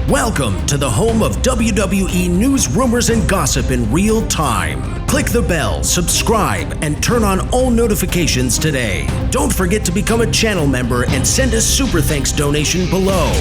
Welcome to the home of WWE News Rumors and Gossip in real time. Click the bell, subscribe, and turn on all notifications today. Don't forget to become a channel member and send a super thanks donation below.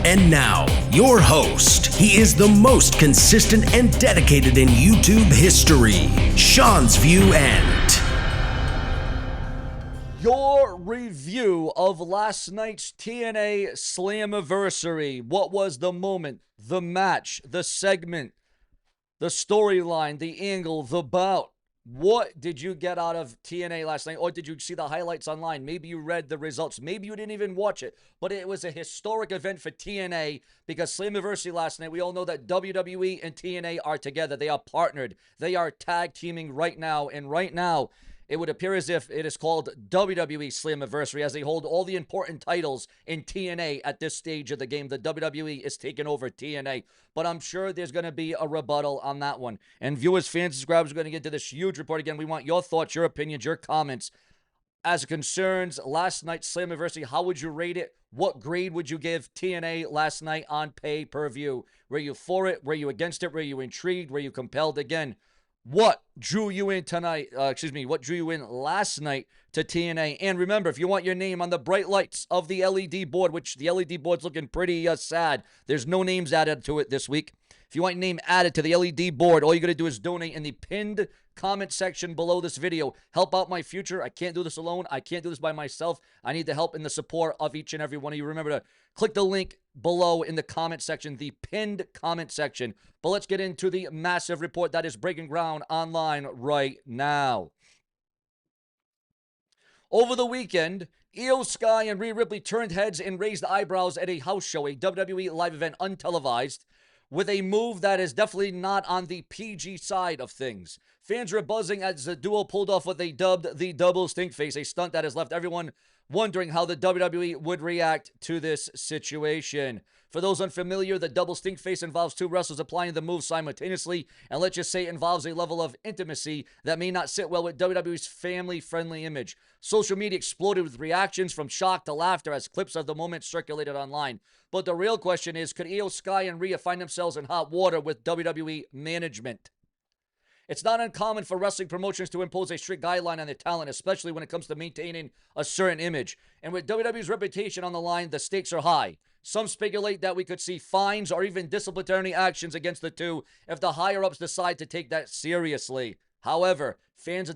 And now, your host. He is the most consistent and dedicated in YouTube history, Seanzviewent. Your review of last night's TNA Slammiversary. What was the moment, the match, the segment, the storyline, the angle, the bout? What did you get out of TNA last night? Or did you see the highlights online? Maybe you read the results. Maybe you didn't even watch it. But it was a historic event for TNA because Slammiversary last night, we all know that WWE and TNA are together. They are partnered. They are tag teaming right now. And right now, it would appear as if it is called WWE Slammiversary as they hold all the important titles in TNA at this stage of the game. The WWE is taking over TNA, but I'm sure there's going to be a rebuttal on that one. And viewers, fans, subscribers are going to get to this huge report. Again, we want your thoughts, your opinions, your comments as it concerns last night's Slammiversary. How would you rate it? What grade would you give TNA last night on pay-per-view? Were you for it? Were you against it? Were you intrigued? Were you compelled? Again, what drew you in tonight? What drew you in last night to TNA? And remember, if you want your name on the bright lights of the LED board, which the LED board's looking pretty sad. There's no names added to it this week. If you want your name added to the LED board, all you got to do is donate in the pinned comment section below this video. Help out my future. I can't do this alone. I can't do this by myself. I need the help and the support of each and every one of you. Remember to click the link below in the comment section, the pinned comment section. But let's get into the massive report that is breaking ground online right now. Over the weekend, Io Sky and Rhea Ripley turned heads and raised eyebrows at a house show, a WWE live event untelevised, with a move that is definitely not on the PG side of things. Fans were buzzing as the duo pulled off what they dubbed the double stink face, a stunt that has left everyone wondering how the WWE would react to this situation. For those unfamiliar, the double stink face involves two wrestlers applying the move simultaneously, and let's just say it involves a level of intimacy that may not sit well with WWE's family-friendly image. Social media exploded with reactions from shock to laughter as clips of the moment circulated online. But the real question is, could Io Sky and Rhea find themselves in hot water with WWE management? It's not uncommon for wrestling promotions to impose a strict guideline on their talent, especially when it comes to maintaining a certain image. And with WWE's reputation on the line, the stakes are high. Some speculate that we could see fines or even disciplinary actions against the two if the higher-ups decide to take that seriously. However, fans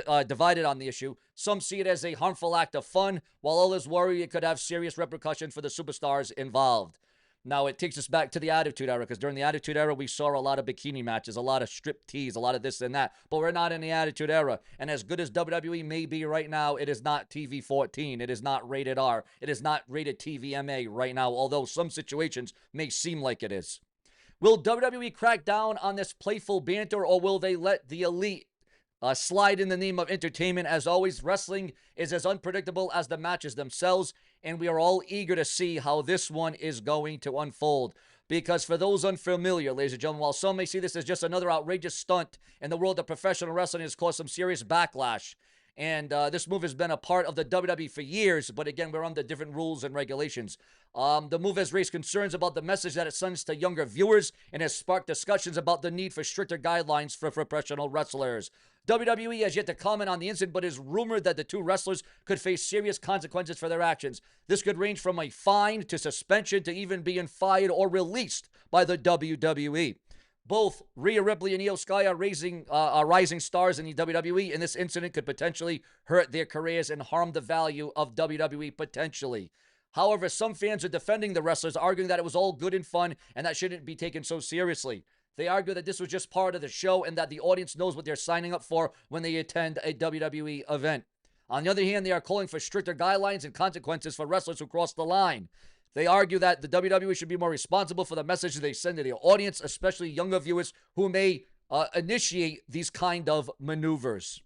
are divided on the issue. Some see it as a harmful act of fun, while others worry it could have serious repercussions for the superstars involved. Now, it takes us back to the Attitude Era, because during the Attitude Era, we saw a lot of bikini matches, a lot of strip tease, a lot of this and that. But we're not in the Attitude Era. And as good as WWE may be right now, it is not TV-14. It is not rated R. It is not rated TVMA right now, although some situations may seem like it is. Will WWE crack down on this playful banter, or will they let the elite slide in the name of entertainment? As always, wrestling is as unpredictable as the matches themselves, and we are all eager to see how this one is going to unfold. Because for those unfamiliar, ladies and gentlemen, while some may see this as just another outrageous stunt in the world of professional wrestling, has caused some serious backlash. And this move has been a part of the WWE for years, but again, we're under different rules and regulations. The move has raised concerns about the message that it sends to younger viewers and has sparked discussions about the need for stricter guidelines for professional wrestlers. WWE has yet to comment on the incident, but it is rumored that the two wrestlers could face serious consequences for their actions. This could range from a fine to suspension to even being fired or released by the WWE. Both Rhea Ripley and Io Sky are rising stars in the WWE, and this incident could potentially hurt their careers and harm the value of WWE potentially. However, some fans are defending the wrestlers, arguing that it was all good and fun and that shouldn't be taken so seriously. They argue that this was just part of the show and that the audience knows what they're signing up for when they attend a WWE event. On the other hand, they are calling for stricter guidelines and consequences for wrestlers who cross the line. They argue that the WWE should be more responsible for the message they send to their audience, especially younger viewers who may initiate these kind of maneuvers.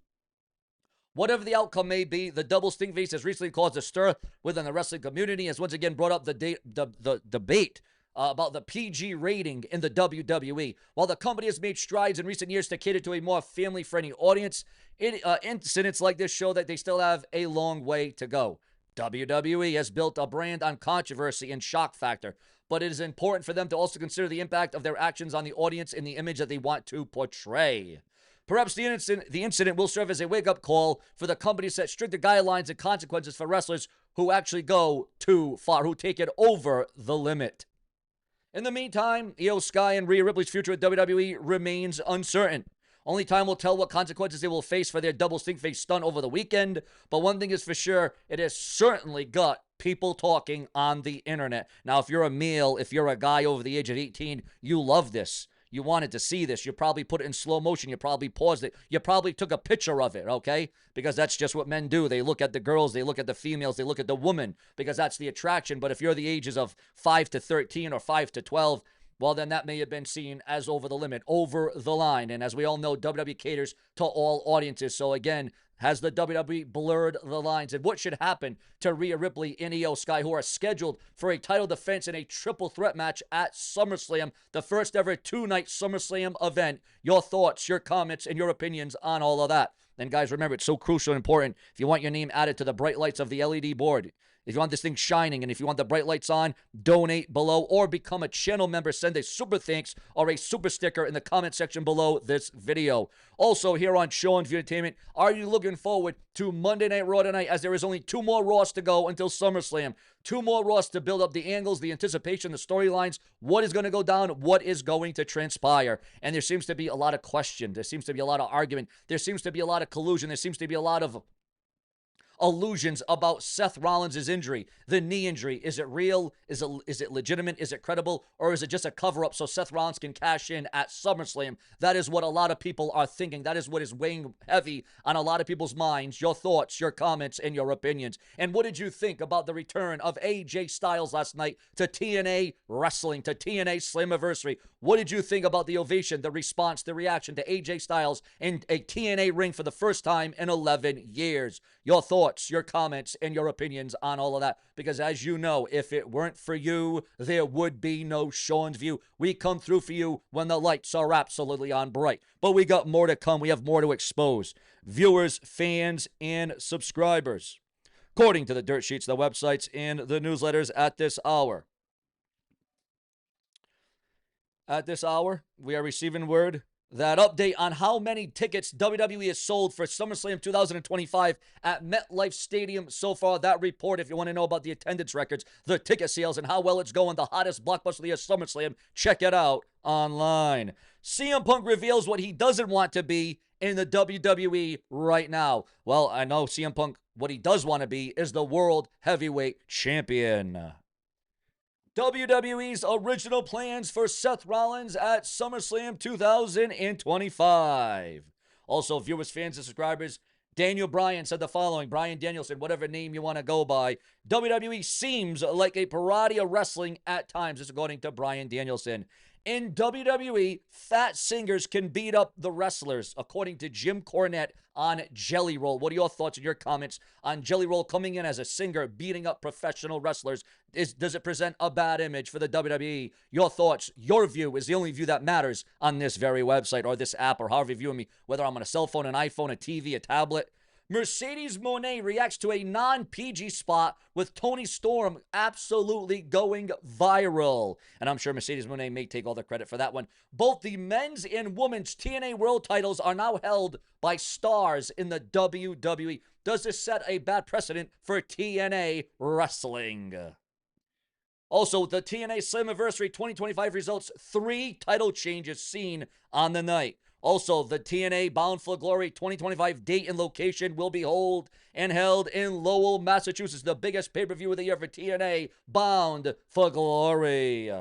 Whatever the outcome may be, the double stink face has recently caused a stir within the wrestling community, has once again brought up the debate about the PG rating in the WWE. While the company has made strides in recent years to cater to a more family-friendly audience, incidents like this show that they still have a long way to go. WWE has built a brand on controversy and shock factor, but it is important for them to also consider the impact of their actions on the audience and the image that they want to portray. Perhaps the incident will serve as a wake-up call for the company to set stricter guidelines and consequences for wrestlers who actually go too far, who take it over the limit. In the meantime, Io Sky and Rhea Ripley's future with WWE remains uncertain. Only time will tell what consequences they will face for their double stink face stunt over the weekend, but one thing is for sure, it has certainly got people talking on the internet. Now, if you're a male, if you're a guy over the age of 18, you love this. You wanted to see this. You probably put it in slow motion. You probably paused it. You probably took a picture of it, okay? Because that's just what men do. They look at the girls. They look at the females. They look at the woman because that's the attraction. But if you're the ages of 5 to 13 or 5 to 12, well, then that may have been seen as over the limit, over the line. And as we all know, WWE caters to all audiences. So again, has the WWE blurred the lines? And what should happen to Rhea Ripley and Io Sky, who are scheduled for a title defense in a triple threat match at SummerSlam, the first ever two-night SummerSlam event? Your thoughts, your comments, and your opinions on all of that. And guys, remember, it's so crucial and important. If you want your name added to the bright lights of the LED board, if you want this thing shining, and if you want the bright lights on, donate below or become a channel member. Send a super thanks or a super sticker in the comment section below this video. Also, here on Seanzviewent, are you looking forward to Monday Night Raw tonight, as there is only 2 more Raws to go until SummerSlam? 2 more Raws to build up the angles, the anticipation, the storylines, what is going to go down, what is going to transpire. And there seems to be a lot of question. There seems to be a lot of argument. There seems to be a lot of collusion. There seems to be a lot of illusions about Seth Rollins' injury, the knee injury. Is it real? Is it legitimate? Is it credible? Or is it just a cover-up so Seth Rollins can cash in at SummerSlam? That is what a lot of people are thinking. That is what is weighing heavy on a lot of people's minds. Your thoughts, your comments, and your opinions. And what did you think about the return of AJ Styles last night to TNA Wrestling, to TNA Slammiversary? What did you think about the ovation, the response, the reaction to AJ Styles in a TNA ring for the first time in 11 years? Your thoughts, your comments, and your opinions on all of that. Because as you know, if it weren't for you, there would be no Sean's View. We come through for you when the lights are absolutely on bright. But we got more to come. We have more to expose. Viewers, fans, and subscribers. According to the dirt sheets, the websites, and the newsletters at this hour. At this hour, we are receiving word that update on how many tickets WWE has sold for SummerSlam 2025 at MetLife Stadium so far. That report, if you want to know about the attendance records, the ticket sales, and how well it's going, the hottest blockbuster of the year, SummerSlam, check it out online. CM Punk reveals what he doesn't want to be in the WWE right now. Well, I know CM Punk, what he does want to be is the World Heavyweight Champion. WWE's original plans for Seth Rollins at SummerSlam 2025. Also, viewers, fans, and subscribers, Daniel Bryan said the following. Bryan Danielson, whatever name you want to go by. WWE seems like a parody of wrestling at times, this according to Bryan Danielson. In WWE, fat singers can beat up the wrestlers, according to Jim Cornette on Jelly Roll. What are your thoughts and your comments on Jelly Roll coming in as a singer, beating up professional wrestlers? Does it present a bad image for the WWE? Your thoughts, your view is the only view that matters on this very website or this app or however you view me, whether I'm on a cell phone, an iPhone, a TV, a tablet. Mercedes Moné reacts to a non-PG spot with Toni Storm absolutely going viral. And I'm sure Mercedes Moné may take all the credit for that one. Both the men's and women's TNA World titles are now held by stars in the WWE. Does this set a bad precedent for TNA wrestling? Also, the TNA Slammiversary 2025 results 3 title changes seen on the night. Also, the TNA Bound for Glory 2025 date and location will be held in Lowell, Massachusetts, the biggest pay-per-view of the year for TNA Bound for Glory.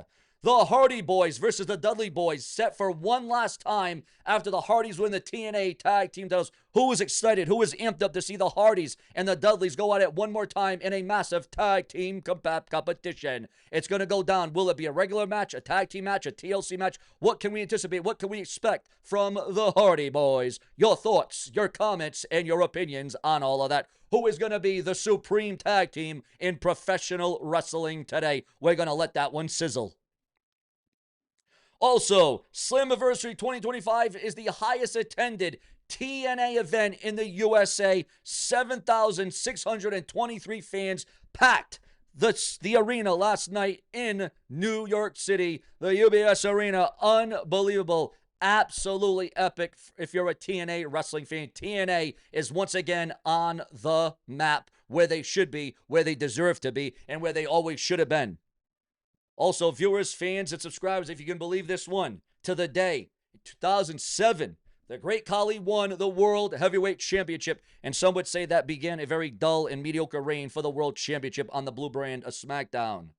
The Hardy Boys versus the Dudley Boys set for one last time after the Hardys win the TNA Tag Team titles. Who is excited? Who is amped up to see the Hardys and the Dudleys go at it one more time in a massive tag team competition? It's going to go down. Will it be a regular match, a tag team match, a TLC match? What can we anticipate? What can we expect from the Hardy Boys? Your thoughts, your comments, and your opinions on all of that. Who is going to be the supreme tag team in professional wrestling today? We're going to let that one sizzle. Also, Slammiversary 2025 is the highest attended TNA event in the USA. 7,623 fans packed the arena last night in New York City, the UBS Arena. Unbelievable. Absolutely epic. If you're a TNA wrestling fan, TNA is once again on the map where they should be, where they deserve to be, and where they always should have been. Also, viewers, fans, and subscribers, if you can believe this one, to the day, in 2007, the Great Khali won the World Heavyweight Championship, and some would say that began a very dull and mediocre reign for the World Championship on the blue brand of SmackDown.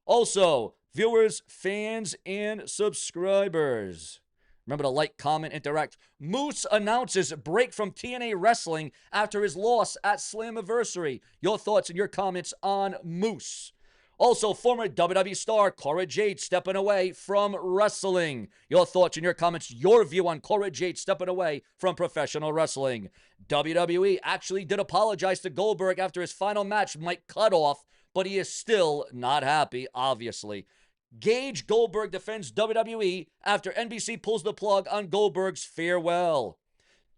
Also, viewers, fans, and subscribers, remember to like, comment, interact. Moose announces break from TNA Wrestling after his loss at Slammiversary. Your thoughts and your comments on Moose. Also, former WWE star Cora Jade stepping away from wrestling. Your thoughts and your comments, your view on Cora Jade stepping away from professional wrestling. WWE actually did apologize to Goldberg after his final match might cut off, but he is still not happy, obviously. Gage Goldberg defends WWE after NBC pulls the plug on Goldberg's farewell.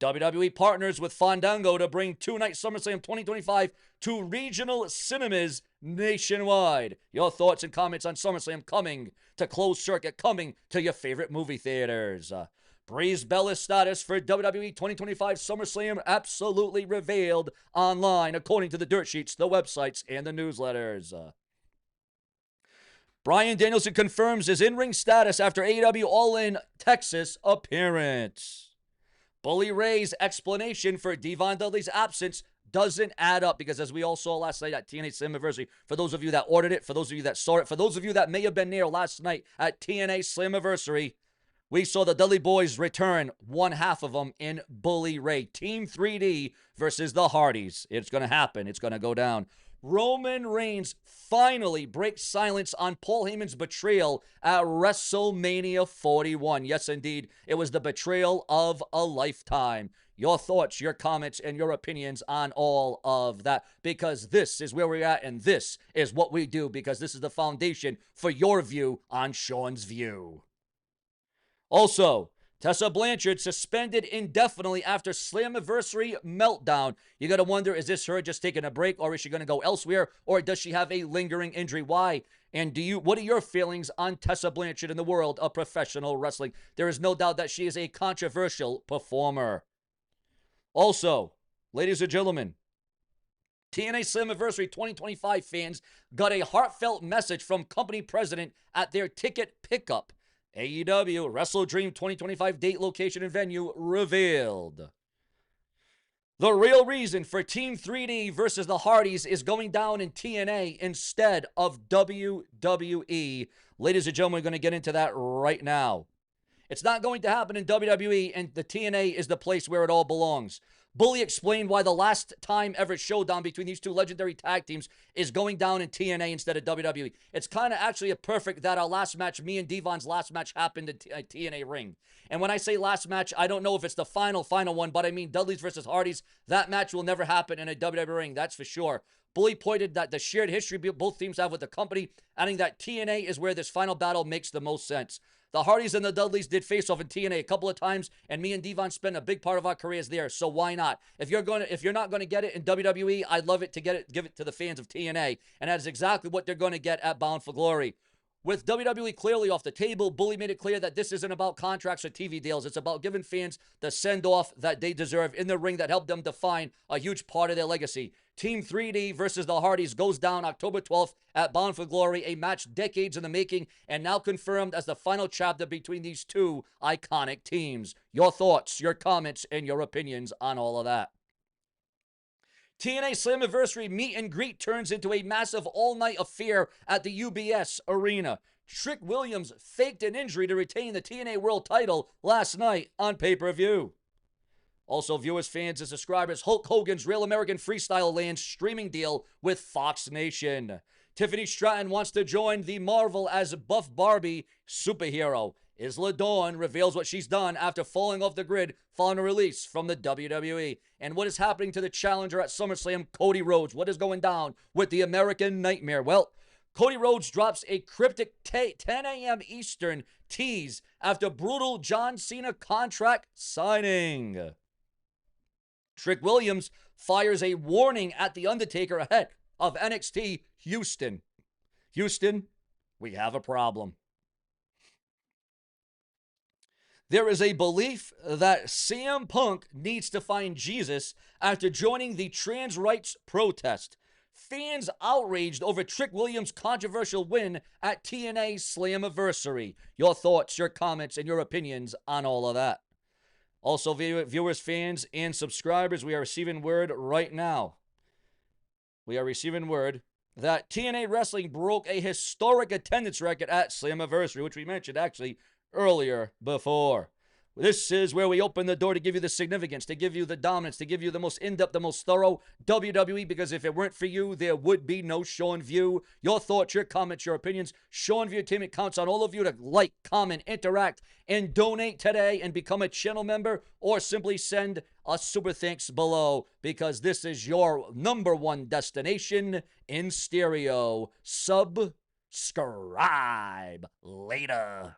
WWE partners with Fandango to bring two-night SummerSlam 2025 to regional cinemas nationwide. Your thoughts and comments on SummerSlam coming to closed circuit, coming to your favorite movie theaters. Breeze Bella's status for WWE 2025 SummerSlam absolutely revealed online, according to the dirt sheets, the websites, and the newsletters. Bryan Danielson confirms his in-ring status after AEW All In Texas appearance. Bully Ray's explanation for Devon Dudley's absence doesn't add up because, as we all saw last night at TNA Slammiversary, for those of you that ordered it, for those of you that saw it, for those of you that may have been there last night at TNA Slammiversary, we saw the Dudley Boys return, one half of them in Bully Ray. Team 3D versus the Hardys. It's going to happen. It's going to go down. Roman Reigns finally breaks silence on Paul Heyman's betrayal at WrestleMania 41. Yes, indeed, it was the betrayal of a lifetime. Your thoughts, your comments, and your opinions on all of that, because this is where we're at, and this is what we do, because this is the foundation for your view on Sean's View. Also, Tessa Blanchard suspended indefinitely after Slammiversary meltdown. You got to wonder, is this her just taking a break, or is she going to go elsewhere, or does she have a lingering injury? Why? And what are your feelings on Tessa Blanchard in the world of professional wrestling? There is no doubt that she is a controversial performer. Also, ladies and gentlemen, TNA Slammiversary 2025 fans got a heartfelt message from company president at their ticket pickup. AEW Wrestle Dream 2025 date, location, and venue revealed. The real reason for Team 3D versus the Hardys is going down in TNA instead of WWE. Ladies and gentlemen, we're going to get into that right now. It's not going to happen in WWE, and the TNA is the place where it all belongs. Bully explained why the last time ever showdown between these two legendary tag teams is going down in TNA instead of WWE. It's kind of actually a perfect that our last match, me and Devon's last match, happened in TNA ring. And when I say last match, I don't know if it's the final one, but I mean Dudley's versus Hardys. That match will never happen in a WWE ring, that's for sure. Bully pointed that the shared history both teams have with the company, adding that TNA is where this final battle makes the most sense. The Hardys and the Dudleys did face off in TNA a couple of times, and me and Devon spent a big part of our careers there. So why not? If you're not going to get it in WWE, I'd love it to give it to the fans of TNA, and that is exactly what they're going to get at Bound for Glory. With WWE clearly off the table, Bully made it clear that this isn't about contracts or TV deals. It's about giving fans the send-off that they deserve in the ring that helped them define a huge part of their legacy. Team 3D versus the Hardys goes down October 12th at Bound for Glory, a match decades in the making and now confirmed as the final chapter between these two iconic teams. Your thoughts, your comments, and your opinions on all of that. TNA Slammiversary meet and greet turns into a massive all-night affair at the UBS Arena. Trick Williams faked an injury to retain the TNA World title last night on pay-per-view. Also, viewers, fans, and subscribers, Hulk Hogan's Real American Freestyle lands streaming deal with Fox Nation. Tiffany Stratton wants to join the Marvel as Buff Barbie superhero. Isla Dawn reveals what she's done after falling off the grid following a release from the WWE. And what is happening to the challenger at SummerSlam, Cody Rhodes? What is going down with the American Nightmare? Well, Cody Rhodes drops a cryptic 10 a.m. Eastern tease after brutal John Cena contract signing. Trick Williams fires a warning at The Undertaker ahead of NXT Houston. Houston, we have a problem. There is a belief that CM Punk needs to find Jesus after joining the trans rights protest. Fans outraged over Trick Williams' controversial win at TNA Slammiversary. Your thoughts, your comments, and your opinions on all of that. Also, viewers, fans, and subscribers, we are receiving word right now. We are receiving word that TNA Wrestling broke a historic attendance record at Slammiversary, which we mentioned actually earlier before. This is where we open the door to give you the significance, to give you the dominance, to give you the most in-depth, the most thorough WWE, because if it weren't for you, there would be no Sean View. Your thoughts, your comments, your opinions. Sean View Entertainment counts on all of you to like, comment, interact, and donate today and become a channel member, or simply send a super thanks below, because this is your #1 destination in stereo. Subscribe later.